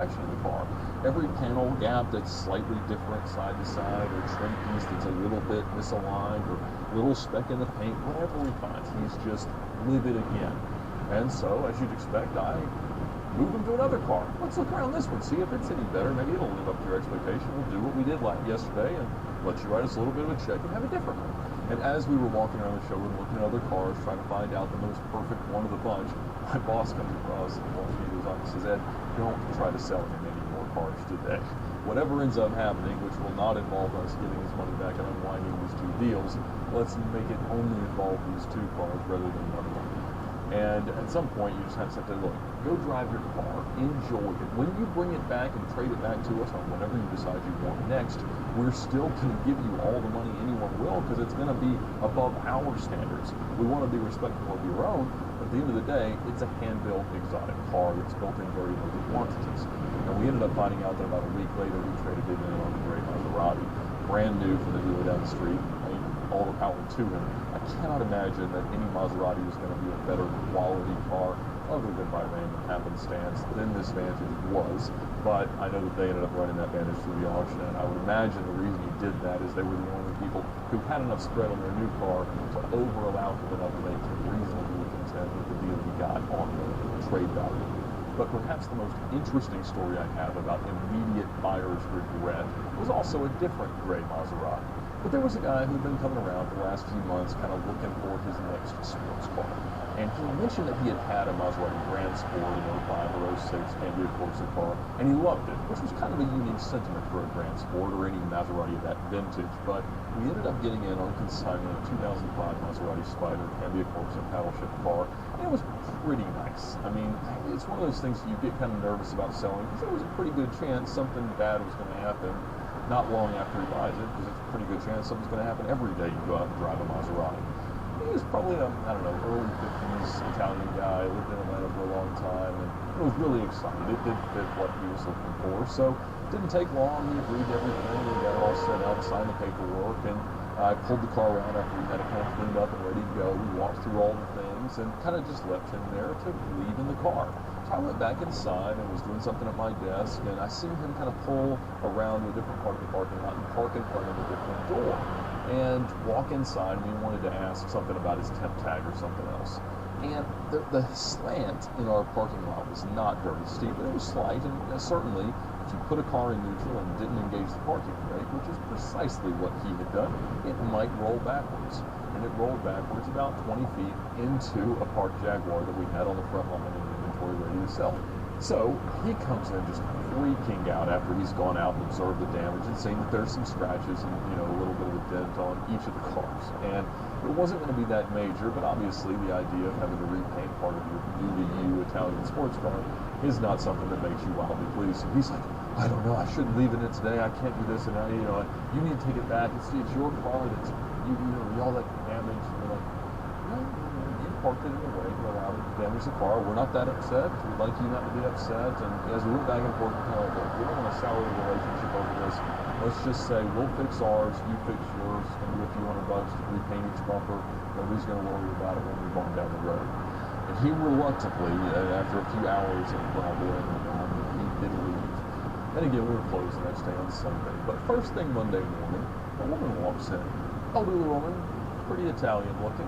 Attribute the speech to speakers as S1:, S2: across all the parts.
S1: action in the car. Every panel gap that's slightly different side to side, or trim piece that's a little bit misaligned, or little speck in the paint, whatever we find, he's just livid again. And so, as you'd expect, I move him to another car. Let's look around this one, see if it's any better. Maybe it'll live up to your expectation. We'll do what we did yesterday and let you write us a little bit of a check and have a different one. And as we were walking around the showroom looking at other cars, trying to find out the most perfect one of the bunch, my boss comes across and walks me to his office and says, Ed, don't try to sell him any more cars today. Whatever ends up happening, which will not involve us getting his money back and unwinding these two deals, let's make it only involve these two cars rather than one more. And at some point, you just have to say, look, go drive your car, enjoy it. When you bring it back and trade it back to us on whatever you decide you want next, we're still going to give you all the money anyone will, because it's going to be above our standards. We want to be respectful of your own, but at the end of the day, it's a hand-built exotic car that's built in very limited quantities. And we ended up finding out that about a week later, we traded it in on the gray Maserati, brand new from the dealer down the street. All the power to him. I cannot imagine that any Maserati was going to be a better quality car, other than by random happenstance, than this Vantage was. But I know that they ended up running that Vantage through the auction, and I would imagine the reason he did that is they were the only people who had enough spread on their new car to over-allow him enough to make him reasonably content with the deal he got on the trade value. But perhaps the most interesting story I have about immediate buyer's regret was also a different gray Maserati. But there was a guy who'd been coming around for the last few months kind of looking for his next sports car. And he mentioned that he had a Maserati Grand Sport, 05 or 06 Cambia Corsa car, and he loved it, which was kind of a unique sentiment for a Grand Sport or any Maserati of that vintage. But we ended up getting in on consignment a 2005 Maserati Spider Cambia Corsa paddle shift car, and it was pretty nice. I mean, it's one of those things you get kind of nervous about selling, because there was a pretty good chance something bad was going to happen not long after he buys it, because it's a pretty good chance something's going to happen every day you go out and drive a Maserati. He was probably a, early 50s Italian guy, lived in Atlanta for a long time, and was really excited. It did fit what he was looking for, so it didn't take long. He agreed to everything, we got it all set up, signed the paperwork, and I pulled the car around after we had it kind of cleaned up and ready to go. We walked through all the things and kind of just left him there to leave in the car. So I went back inside and was doing something at my desk, and I seen him kind of pull around to a different part of the parking lot and park in front of a different door and walk inside, and he wanted to ask something about his temp tag or something else. And the slant in our parking lot was not very steep, but it was slight, and certainly if you put a car in neutral and didn't engage the parking brake, which is precisely what he had done, it might roll backwards. And it rolled backwards about 20 feet into a parked Jaguar that we had on the front line in inventory ready to sell. So he comes in just freaking out after he's gone out and observed the damage and seen that there's some scratches and a little bit of a dent on each of the cars. And it wasn't going to be that major, but obviously the idea of having to repaint part of your new-to-you Italian sports car is not something that makes you wildly pleased. So he's like, I don't know, I shouldn't leave it in today. I can't do this, and you need to take it back. It's your car that's all that damage. And we're like, no, you parked it in a way to allow it to damage the car. We're not that upset. We'd like you not to be upset. And as we went back and forth, kind of like, we don't want to sour the relationship over this. Let's just say we'll fix ours, you fix yours. It's going to be a few $100 to repaint each bumper. Nobody's going to worry about it when we're going down the road. And he reluctantly, after a few hours of blabbering, he did leave. And again, we were closed the next day on Sunday. But first thing Monday morning, a woman walks in. Elderly woman, pretty Italian looking.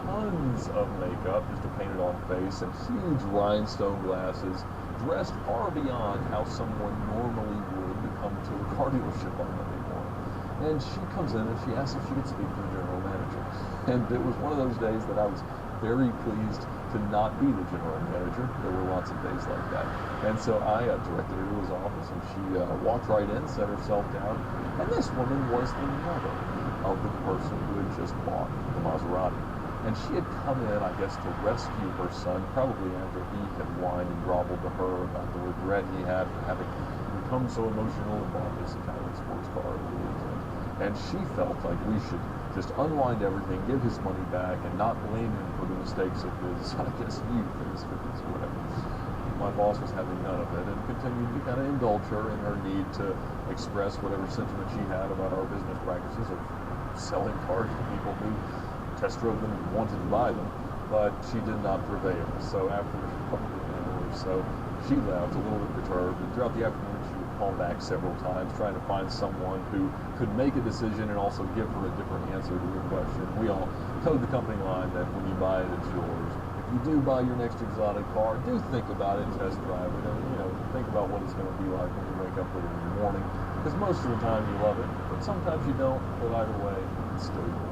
S1: Tons of makeup, just a painted on face, and huge rhinestone glasses, dressed far beyond how someone normally would come to a car dealership on Monday morning. And she comes in and she asks if she could speak to the general manager. And it was one of those days that I was very pleased to not be the general manager. There were lots of days like that. And so I directed her to his office, and she walked right in, set herself down, and this woman was the mother of the person who had just bought the Maserati. And she had come in, I guess, to rescue her son, probably after he had whined and groveled to her about the regret he had for having become so emotional and bought this Italian sports car over the weekend. And she felt like we should just unwind everything, give his money back, and not blame him for the mistakes of his, I guess, youth and his 50s or whatever. My boss was having none of it and continued to kind of indulge her in her need to express whatever sentiment she had about our business practices of selling cars to people who test drove them and wanted to buy them, but she did not prevail. So after probably an hour or so, She left a little bit perturbed, and throughout the afternoon she would call back several times trying to find someone who could make a decision and also give her a different answer to your question. We all code the company line that when you buy it, it's yours. If you do buy your next exotic car, do think about it and test drive it, and think about what it's going to be like when you wake up with it in the morning. Because most of the time you love it, but sometimes you don't. But either way, it's still yours.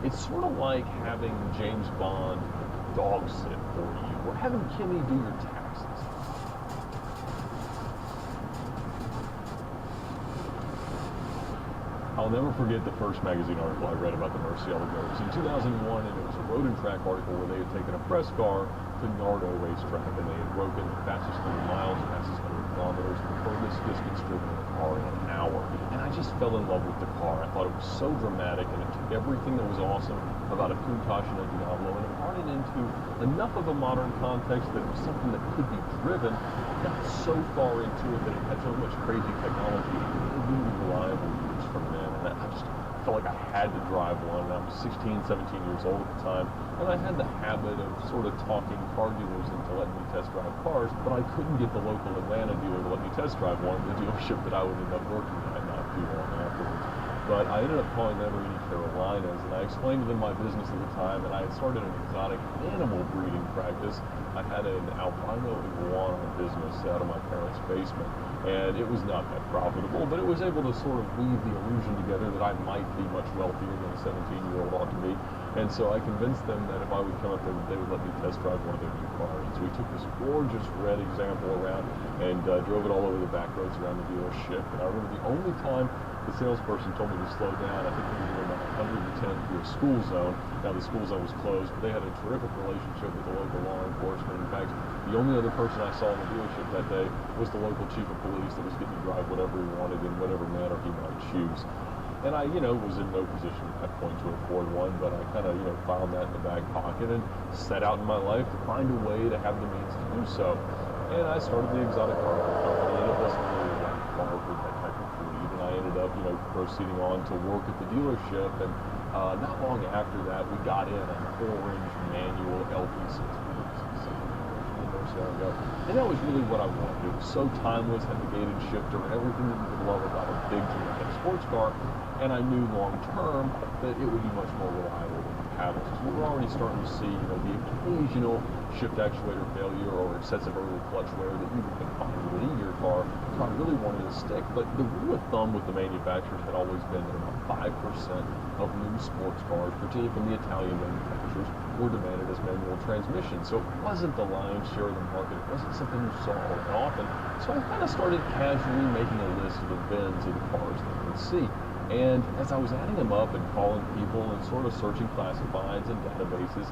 S1: It's sort of like having James Bond dog sit for you, or having Kimmy do your taxes. I'll never forget the first magazine article I read about the Murcielago. It was in 2001, and it was a Road and Track article where they had taken a press car to Nardo racetrack, and they had broken the fastest 100 miles, the fastest 100 kilometers, the furthest distance driven in a car in an hour. And I just fell in love with the car. I thought it was so dramatic, and it took everything that was awesome about a Countach and a Diablo, and it brought it into enough of a modern context that it was something that could be driven. Got so far into it that it had so much crazy technology, it was really reliable years from then. And I just felt like I had to drive one. I was 16, 17 years old at the time, and I had the habit of sort of talking car dealers into letting me test drive cars, but I couldn't get the local Atlanta dealer to let me test drive one, the dealership that I would end up working at not too long afterwards. But I ended up calling them Reedy Carolinas, and I explained to them my business at the time, and I had started an exotic animal breeding practice. I had an albino iguana business out of my parents' basement, and it was not that profitable, but it was able to sort of weave the illusion together that I might be much wealthier than a 17-year-old ought to be. And so I convinced them that if I would come up there, they would let me test drive one of their new cars. So we took this gorgeous red example around and drove it all over the back roads around the dealership. And I remember the only time the salesperson told me to slow down, I think we were about 110 through a school zone. Now the school zone was closed, but they had a terrific relationship with the local law enforcement. In fact, the only other person I saw in the dealership that day was the local chief of police that was getting to drive whatever he wanted in whatever manner he might choose. And I, was in no position at that point to afford one, but I kind of, found that in the back pocket and set out in my life to find a way to have the means to do so. And I started the exotic car company, and it wasn't really like car for that type of breed. And I ended up, proceeding on to work at the dealership. And not long after that, we got in an orange manual LP6. And that was really what I wanted. It was so timeless, had the gated shifter, and everything that you could love about a big dramatic sports car. And I knew long term that it would be much more reliable than the paddles. Because we were already starting to see, the occasional shift actuator failure or excessive early clutch wear that you can find with any of your car. So I really wanted to stick. But the rule of thumb with the manufacturers had always been that about 5% of new sports cars, particularly from the Italian manufacturers, were demanded as manual transmission. So it wasn't the lion's share of the market. It wasn't something you saw all that often. So I kind of started casually making a list of the VINs of the cars that I would see. And as I was adding them up and calling people and sort of searching classifieds and databases,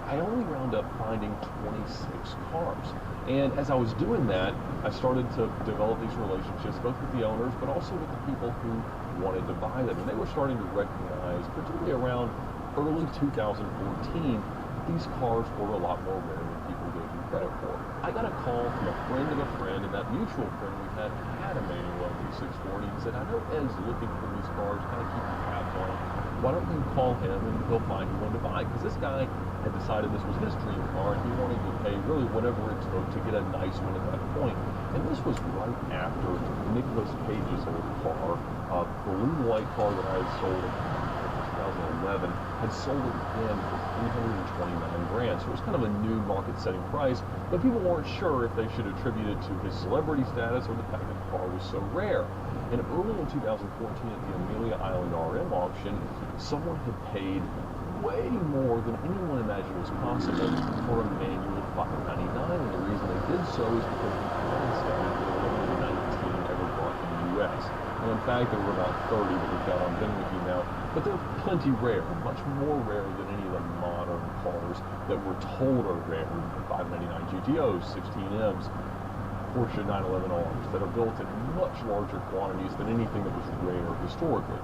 S1: I only wound up finding 26 cars. And as I was doing that, I started to develop these relationships, both with the owners, but also with the people who wanted to buy them. And they were starting to recognize, particularly around early 2014, these cars were a lot more rare than people gave them credit for. I got a call from a friend of a friend, and that mutual friend we had a manual LP640. He said, I know Ed's looking for these cars, kind of keeping tabs on them. Why don't you call him and he'll find you one to buy? Because this guy had decided this was his dream car, and he wanted to pay really whatever it took to get a nice one at that point. And this was right after Nicolas Cage's old car, the blue white car that I had sold in 2011, had sold it again for $329,000. So it was kind of a new market-setting price, but people weren't sure if they should attribute it to his celebrity status or the fact that the car was so rare. And early in 2014 at the Amelia Island RM auction, someone had paid way more than anyone imagined was possible for a manual $599. And the reason they did so is because the United States were only 19 ever brought in the U.S. Well, in fact, there were about 30 that we've got on bin with you now, but they're plenty rare, much more rare than any of the modern cars that we're told are rare. 599 GTOs, 16Ms, Porsche 911Rs that are built in much larger quantities than anything that was rare historically.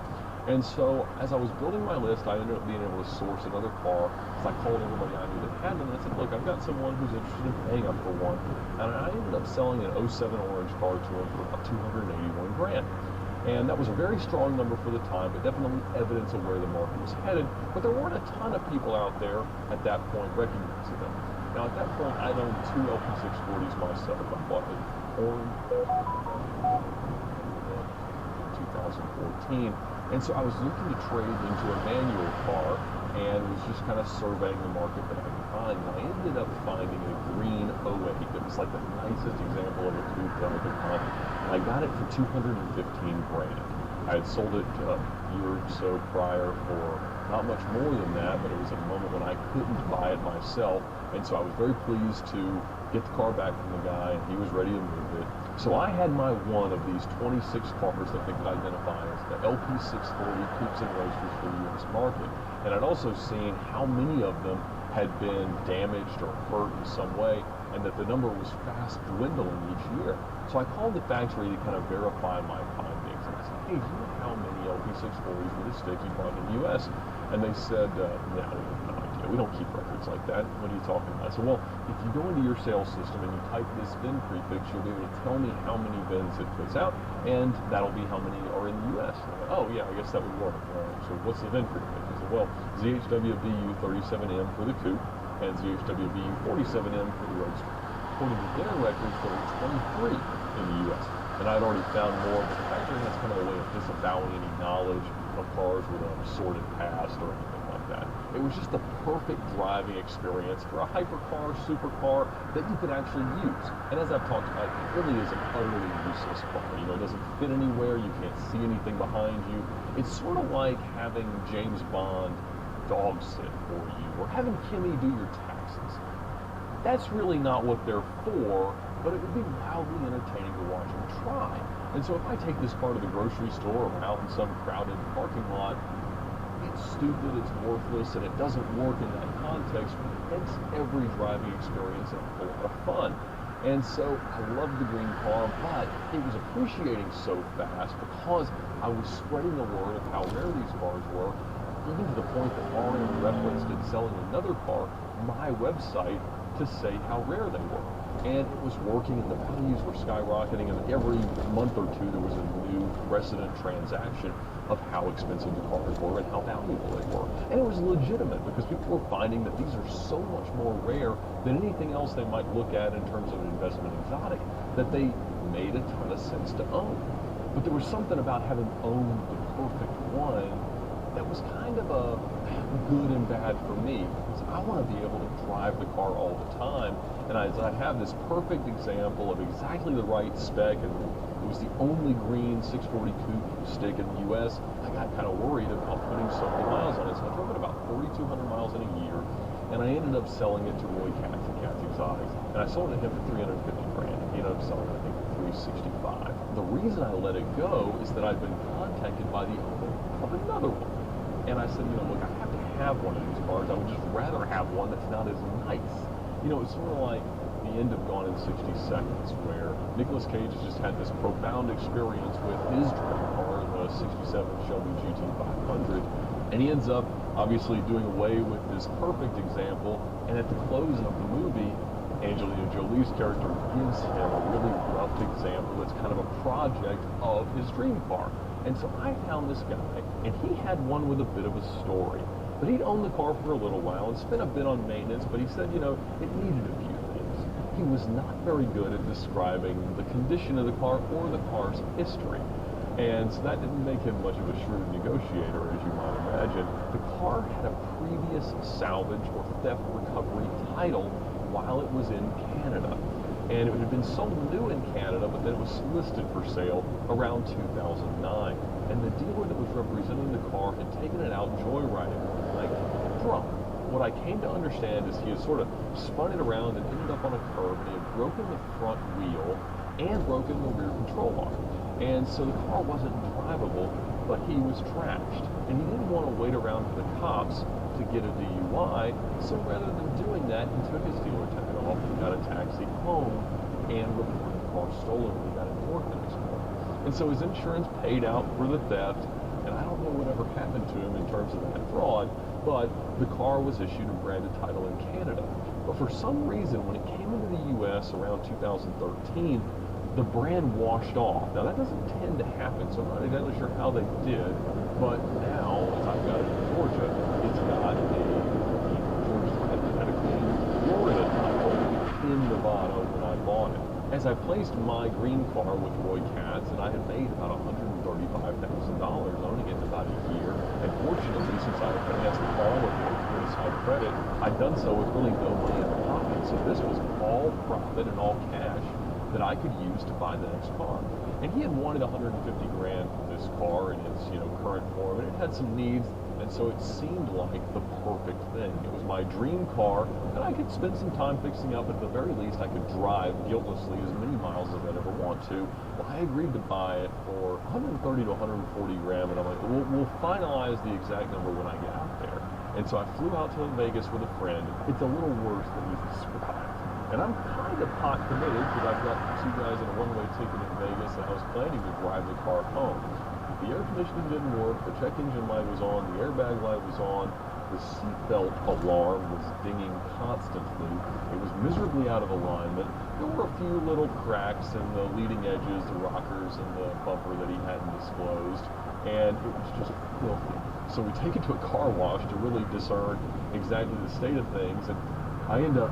S1: And so, as I was building my list, I ended up being able to source another car. So I called everybody I knew that had them, and I said, look, I've got someone who's interested in paying up for one. And I ended up selling an 07 orange car to him for about $281,000. And that was a very strong number for the time, but definitely evidence of where the market was headed. But there weren't a ton of people out there at that point recognizing them. Now, at that point, I'd owned two LP640s myself. I bought an orange in 2014. And so I was looking to trade into a manual car and was just kind of surveying the market that I could find. And I ended up finding a green 08 that was like the nicest example of a coupe that I could find. And I got it for $215 grand. I had sold it a year or so prior for not much more than that, but it was a moment when I couldn't buy it myself. And so I was very pleased to get the car back from the guy, and he was ready to move it. So I had my one of these 26 cars that I could identify as the LP640 Coupes and Roadsters for the U.S. market. And I'd also seen how many of them had been damaged or hurt in some way, and that the number was fast dwindling each year. So I called the factory to kind of verify my findings. And I said, hey, do you know how many LP640s with a stick you bought in the U.S.? And they said, no, we have no idea. We don't keep records like that. What are you talking about? I said, well, if you go into your sales system and you type this VIN prefix, you'll be able to tell me how many VINs it puts out, and that'll be how many are in the U.S. And I went, oh, yeah, I guess that would work. So what's the VIN prefix? I said, well, ZHWBU37M for the coupe and ZHWBU47M for the Roadster. According to their records, there were 23 in the U.S. And I'd already found more, but the factory has kind of a way of disavowing any knowledge of cars with a sordid past or anything like that. It was just the perfect driving experience for a hypercar, supercar that you could actually use. And as I've talked about, it really is an utterly useless car. You know, it doesn't fit anywhere. You can't see anything behind you. It's sort of like having James Bond dog sit for you, or having Kimmy do your taxes. That's really not what they're for, but it would be wildly entertaining to watch them try. And so if I take this car to the grocery store or out in some crowded parking lot, it's stupid, it's worthless, and it doesn't work in that context, but it makes every driving experience a whole lot of fun. And so I loved the green car, but it was appreciating so fast because I was spreading the word of how rare these cars were, even to the point that RM referenced in selling another car, my website, to say how rare they were. And it was working, and the values were skyrocketing, and every month or two there was a new precedent transaction of how expensive the cars were and how valuable they were. And it was legitimate because people were finding that these are so much more rare than anything else they might look at in terms of an investment exotic, that they made a ton of sense to own. But there was something about having owned the perfect one that was kind of a good and bad for me, because I want to be able to drive the car all the time. And as I have this perfect example of exactly the right spec, and it was the only green 640 coupe stick in the U.S., I got kind of worried about putting so many miles on it. So I drove it about 4,200 miles in a year, and I ended up selling it to Roy Katz at Katz Exotics, and I sold it to him for $350 grand. He ended up selling it, I think, for $365. The reason I let it go is that I'd been contacted by the owner of another one. And I said, you know, look, I have to have one of these cars. I would just rather have one that's not as nice. You know, it's sort of like the end of Gone in 60 Seconds, where Nicolas Cage has just had this profound experience with his dream car, the 67 Shelby GT500, and he ends up obviously doing away with this perfect example, and at the close of the movie, Angelina Jolie's character gives him a really rough example that's kind of a project of his dream car. And so I found this guy, and he had one with a bit of a story. But he'd owned the car for a little while and spent a bit on maintenance, but he said, you know, it needed a few things. He was not very good at describing the condition of the car or the car's history. And so that didn't make him much of a shrewd negotiator, as you might imagine. The car had a previous salvage or theft recovery title while it was in Canada. And it had been sold new in Canada, but then it was listed for sale around 2009. And the dealer that was representing the car had taken it out joyriding, like drunk. What I came to understand is he had sort of spun it around and ended up on a curb, and he had broken the front wheel and broken the rear control arm. And so the car wasn't drivable, but he was trashed. And he didn't want to wait around for the cops to get a DUI, so rather than doing that, he took his dealer tag off and got a taxi home and reported the car stolen when he got into work the next morning. And so his insurance paid out for the theft, and I don't know whatever happened to him in terms of that fraud, but the car was issued a branded title in Canada. But for some reason, when it came into the U.S. around 2013, the brand washed off. Now that doesn't tend to happen, so I'm not exactly sure how they did, but now, as I've got it in Georgia, it's got a Georgia had a clean Florida title in Nevada when I bought it. As I placed my green car with Roy Katz, and I had made about $135,000 owning it in about a year, and fortunately, since I had financed all of it with side credit, I'd done so with really no money in the pocket. So this was all profit and all cash that I could use to buy the next car. And he had wanted $150 grand for this car in its current form, and it had some needs, and so it seemed like the perfect thing. It was my dream car, and I could spend some time fixing up. At the very least, I could drive guiltlessly as many miles as I'd ever want to. Well, I agreed to buy it for 130 to 140 grand, and I'm like, we'll finalize the exact number when I get out there. And so I flew out to Vegas with a friend. It's a little worse than you described. And I'm kind of pot committed because I've got 2 guys in a one-way ticket in Vegas, and I was planning to drive the car home. The air conditioning didn't work, the check engine light was on, the airbag light was on, the seatbelt alarm was dinging constantly. It was miserably out of alignment. There were a few little cracks in the leading edges, the rockers, and the bumper that he hadn't disclosed, and it was just filthy. So we take it to a car wash to really discern exactly the state of things, and I end up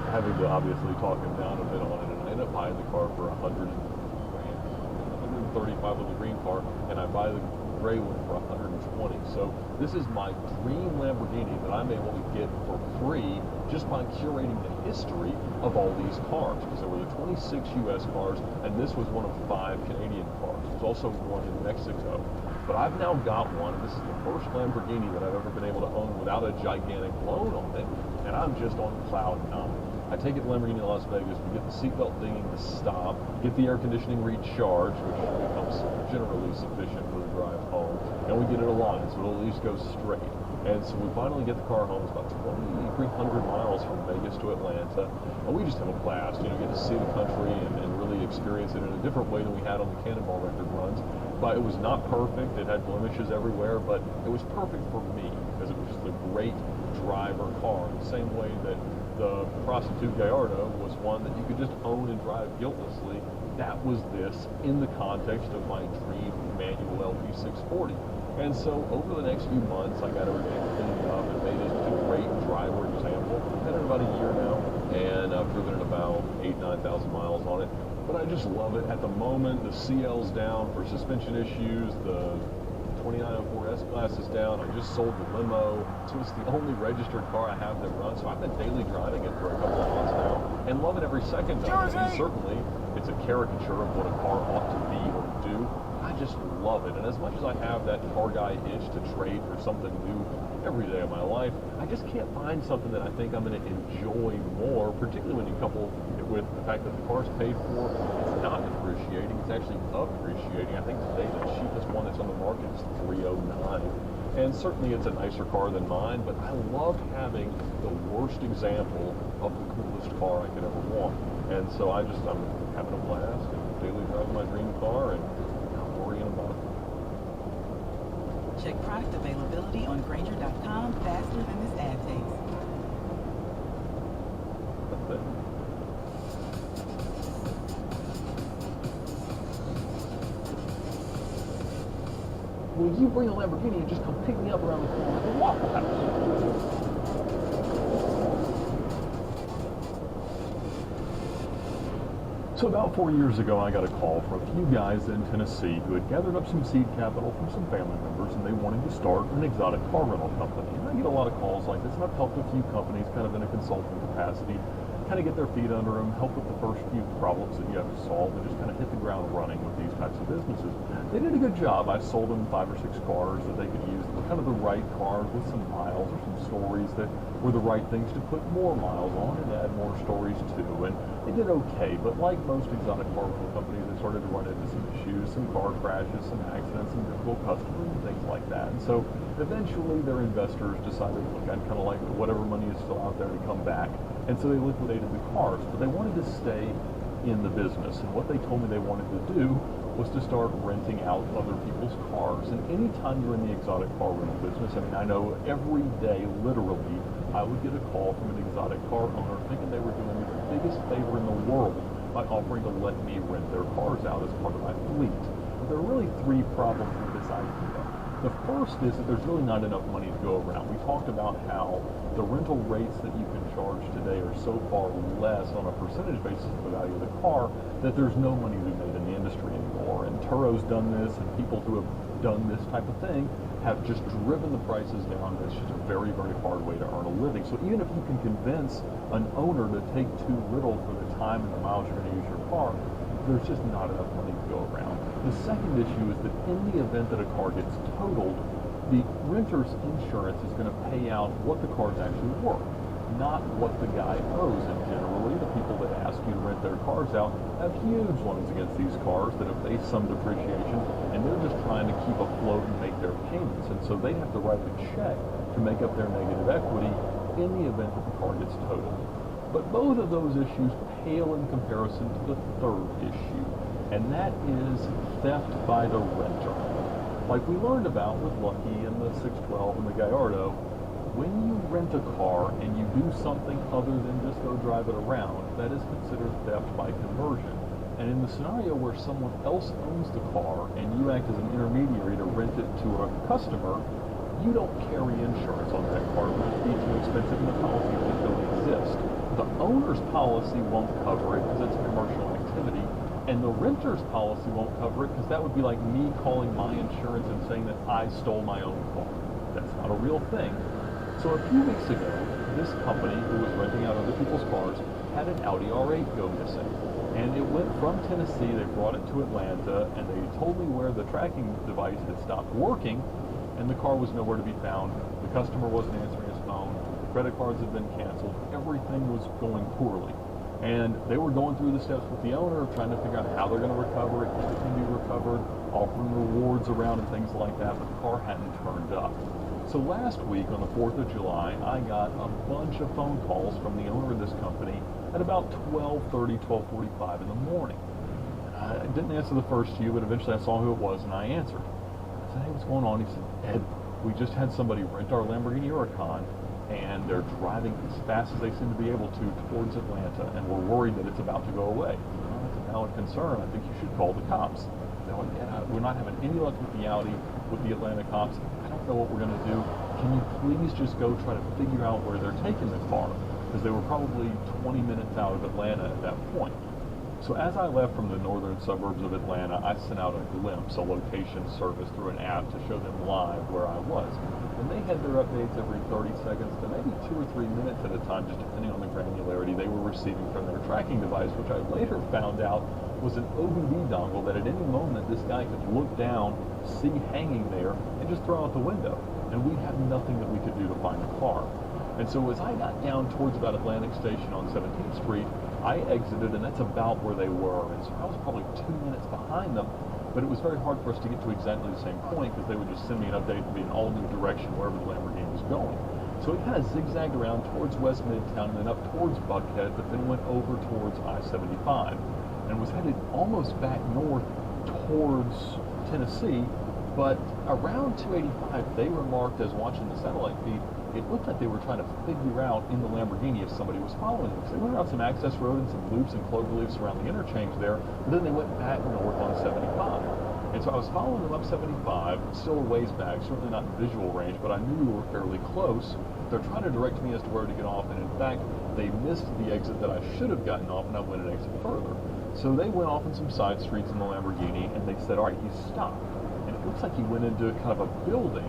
S1: having to obviously talk him down a bit on it, and I end up buying the car for $135 with the green car, and I buy the gray one for $120. So this is my dream Lamborghini that I'm able to get for free just by curating the history of all these cars, because there were the 26 US cars, and this was one of 5 Canadian cars. There's also one in Mexico. But I've now got one, and this is the first Lamborghini that I've ever been able to own without a gigantic loan on it, and I'm just on cloud 9. I take it to Lamborghini Las Vegas, we get the seatbelt dinging to stop, get the air conditioning recharged, which becomes generally sufficient for the drive home, and we get it aligned, so it'll at least go straight. And so we finally get the car home. It's about 2,300 miles from Vegas to Atlanta, and we just have a blast, get to see the country and really experience it in a different way than we had on the Cannonball record runs. But it was not perfect, it had blemishes everywhere, but it was perfect for me, because it was just a great driver car, the same way that the prostitute Gallardo was one that you could just own and drive guiltlessly. That was this in the context of my dream manual LP640. And so over the next few months, I got everything cleaned up and made it a great driver example. I've had it about a year now, and I've driven it about 8,000 to 9,000 miles on it. But I just love it. At the moment, the CL's down for suspension issues, the 2904 S-Class is down. I just sold the limo, so it's the only registered car I have that runs. So I've been daily driving it for a couple of months now, and love it every second of it. And certainly, it's a caricature of what a car ought to be or do. I just love it. And as much as I have that car guy itch to trade for something new every day of my life, I just can't find something that I think I'm going to enjoy more, particularly when you couple it with the fact that the car's paid for. It's not depreciating, it's actually appreciating. I think today the cheapest one that's on the market is $309. And certainly it's a nicer car than mine, but I love having the worst example of the coolest car I could ever want. And so I'm having a blast and daily driving my dream car and not worrying about it.
S2: Check product availability on Grainger.com faster than this ad takes.
S1: That's it. Will you bring a Lamborghini and just come pick me up around the corner at the Waffle House? So about 4 years ago, I got a call from a few guys in Tennessee who had gathered up some seed capital from some family members, and they wanted to start an exotic car rental company. And I get a lot of calls like this, and I've helped a few companies kind of in a consulting capacity, kind of get their feet under them, help with the first few problems that you have to solve, and just kind of hit the ground running with these types of businesses. They did a good job. I sold them 5 or 6 cars that they could use that were kind of the right cars with some miles or some stories that were the right things to put more miles on and add more stories to. And they did okay, but like most exotic car rental companies, they started to run into some issues, some car crashes, some accidents, some difficult customers and things like that. And so eventually their investors decided, look, I'd kind of like whatever money is still out there to come back. And so they liquidated the cars, but they wanted to stay in the business. And what they told me they wanted to do was to start renting out other people's cars. And anytime you're in the exotic car rental business, I mean, I know every day, literally, I would get a call from an exotic car owner thinking they were doing me the biggest favor in the world by offering to let me rent their cars out as part of my fleet. But there are really three problems with this idea. The first is that there's really not enough money to go around. We talked about how the rental rates that you can charge today are so far less on a percentage basis of the value of the car that there's no money to be made in the industry anymore. And Turo's done this, and people who have done this type of thing have just driven the prices down. It's just a very, very hard way to earn a living. So even if you can convince an owner to take too little for the time and the miles you're going to use your car, there's just not enough money to go around. The second issue is that in the event that a car gets totaled, the renter's insurance is going to pay out what the car's actually worth, not what the guy owes. And generally, the people that ask you to rent their cars out have huge loans against these cars that have faced some depreciation, and they're just trying to keep afloat and make their payments. And so they have to write a check to make up their negative equity in the event that the car gets totaled. But both of those issues pale in comparison to the third issue, and that is theft by the renter. Like we learned about with Lucky and the 612 and the Gallardo, when you rent a car and you do something other than just go drive it around, that is considered theft by conversion. And in the scenario where someone else owns the car and you act as an intermediary to rent it to a customer, you don't carry insurance on that car. It would be too expensive and the policy won't really exist. The owner's policy won't cover it because it's a commercial activity, and the renter's policy won't cover it because that would be like me calling my insurance and saying that I stole my own car. That's not a real thing. So a few weeks ago, this company who was renting out other people's cars had an Audi R8 go missing. And it went from Tennessee, they brought it to Atlanta, and they told me where the tracking device had stopped working, and the car was nowhere to be found. The customer wasn't answering his phone. The credit cards had been canceled. Everything was going poorly. And they were going through the steps with the owner, trying to figure out how they're going to recover it, if it can be recovered, offering rewards around and things like that, but the car hadn't turned up. So last week, on the 4th of July, I got a bunch of phone calls from the owner of this company at about 12:30, 12:45 in the morning. I didn't answer the first few, but eventually I saw who it was and I answered. I said, "Hey, what's going on?" He said, "Ed, we just had somebody rent our Lamborghini Huracan, and they're driving as fast as they seem to be able to towards Atlanta, and we're worried that it's about to go away." "Well, that's a valid concern. I think you should call the cops." They're like, "Yeah, we're not having any luck with the Audi, with the Atlanta cops. I don't know what we're going to do. Can you please just go try to figure out where they're taking the car?" Because they were probably 20 minutes out of Atlanta at that point. So as I left from the northern suburbs of Atlanta, I sent out a glimpse, a location service through an app to show them live where I was. And they had their updates every 30 seconds to maybe 2 or 3 minutes at a time, just depending on the granularity they were receiving from their tracking device, which I later found out was an OBD dongle that at any moment this guy could look down, see hanging there, and just throw out the window. And we had nothing that we could do to find the car. And so as I got down towards about Atlantic Station on 17th Street, I exited, and that's about where they were. And so I was probably 2 minutes behind them, but it was very hard for us to get to exactly the same point because they would just send me an update to be in all new direction wherever the Lamborghini was going. So it kind of zigzagged around towards West Midtown and then up towards Buckhead, but then went over towards I-75 and was headed almost back north towards Tennessee. But around 285, they remarked as watching the satellite feed, it looked like they were trying to figure out in the Lamborghini if somebody was following them. So they went around some access road and some loops and cloverleafs around the interchange there, but then they went back north on 75. And so I was following them up 75, still a ways back, certainly not in visual range, but I knew we were fairly close. They're trying to direct me as to where to get off, and in fact, they missed the exit that I should have gotten off, and I went an exit further. So they went off in some side streets in the Lamborghini, and they said, all right, he's stopped. And it looks like he went into kind of a building.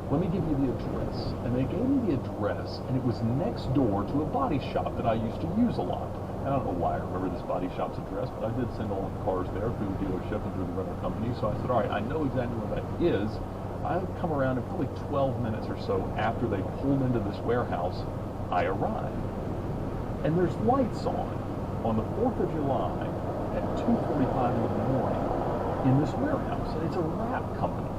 S1: Let me give you the address. And they gave me the address, and it was next door to a body shop that I used to use a lot. And I don't know why I remember this body shop's address, but I did send all the cars there through the dealership and through the rental company. So I said, all right, I know exactly where that is. I'll come around in probably 12 minutes or so after they pulled into this warehouse, I arrived. And there's lights on the 4th of July at 2:45 in the morning in this warehouse. And it's a wrap company.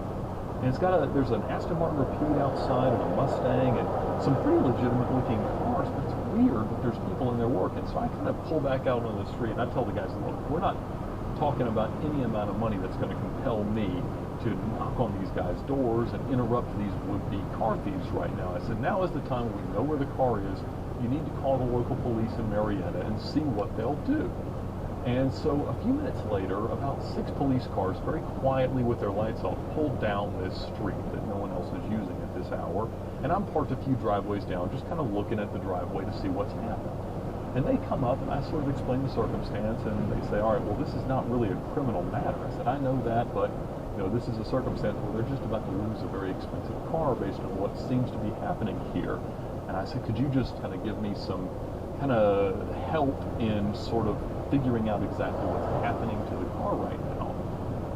S1: And it's got there's an Aston Martin Repute outside and a Mustang and some pretty legitimate looking cars, but it's weird that there's people in there working. So I kind of pull back out on the street and I tell the guys, look, we're not talking about any amount of money that's going to compel me to knock on these guys' doors and interrupt these would-be car thieves right now. I said, now is the time we know where the car is. You need to call the local police in Marietta and see what they'll do. And so a few minutes later, about 6 police cars, very quietly with their lights off, pulled down this street that no one else is using at this hour. And I'm parked a few driveways down, just kind of looking at the driveway to see what's happened. And they come up, and I sort of explain the circumstance, and they say, all right, well, this is not really a criminal matter. I said, I know that, but this is a circumstance where they're just about to lose a very expensive car based on what seems to be happening here. And I said, could you just kind of give me some kind of help in sort of figuring out exactly what's happening to the car right now?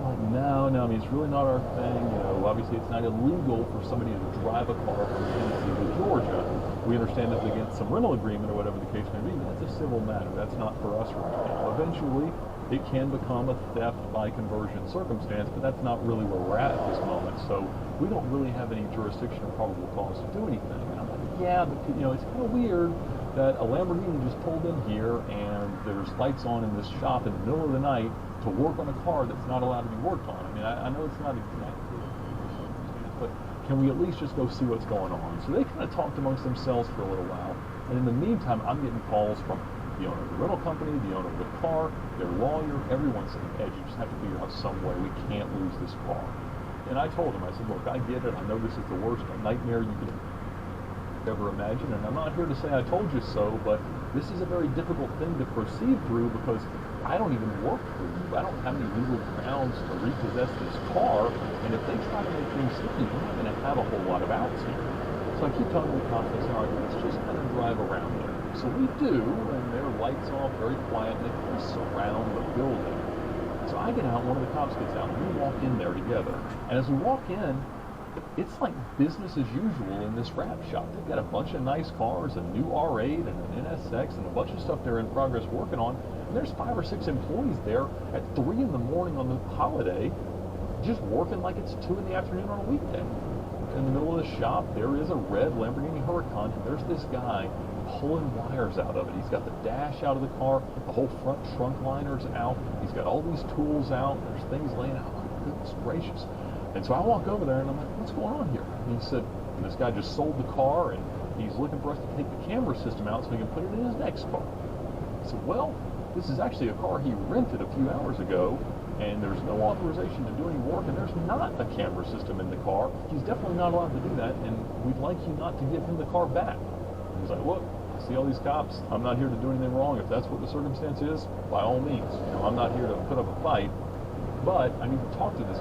S1: I'm like, no, I mean, it's really not our thing. Obviously it's not illegal for somebody to drive a car from Tennessee to Georgia. We understand it's against some rental agreement or whatever the case may be, but that's a civil matter. That's not for us right now. Eventually, it can become a theft by conversion circumstance, but that's not really where we're at this moment. So we don't really have any jurisdiction or probable cause to do anything. And I'm like, yeah, but it's kind of weird that a Lamborghini just pulled in here and there's lights on in this shop in the middle of the night to work on a car that's not allowed to be worked on. I mean, I know it's not exactly but can we at least just go see what's going on? So they kind of talked amongst themselves for a little while, and in the meantime, I'm getting calls from the owner of the rental company, the owner of the car, their lawyer, everyone's saying, Ed, you just have to figure out some way. We can't lose this car. And I told him, I said, look, I get it. I know this is the worst nightmare you could ever imagine, and I'm not here to say I told you so, but this is a very difficult thing to proceed through because I don't even work for you. I don't have any legal grounds to repossess this car, and if they try to make things sticky, we're not going to have a whole lot of outs here. So I keep telling the cops, I say, all right, let's just kind of drive around here. So we do, and their lights off very quiet, and they kind of surround the building. So I get out, one of the cops gets out, and we walk in there together. And as we walk in, it's like business as usual in this wrap shop. They've got a bunch of nice cars, a new R8 and an NSX, and a bunch of stuff they're in progress working on. And there's 5 or 6 employees there at 3 in the morning on the holiday, just working like it's 2 in the afternoon on a weekday. In the middle of the shop, there is a red Lamborghini Huracan, and there's this guy pulling wires out of it. He's got the dash out of the car, the whole front trunk liner's out. He's got all these tools out. There's things laying out. Oh, goodness gracious. And so I walk over there and I'm like, what's going on here? And he said, and this guy just sold the car and he's looking for us to take the camera system out so he can put it in his next car. I said, well, this is actually a car he rented a few hours ago and there's no authorization to do any work and there's not a camera system in the car. He's definitely not allowed to do that and we'd like you not to give him the car back. And he's like, look, I see all these cops. I'm not here to do anything wrong. If that's what the circumstance is, by all means. I'm not here to put up a fight, but I need to talk to this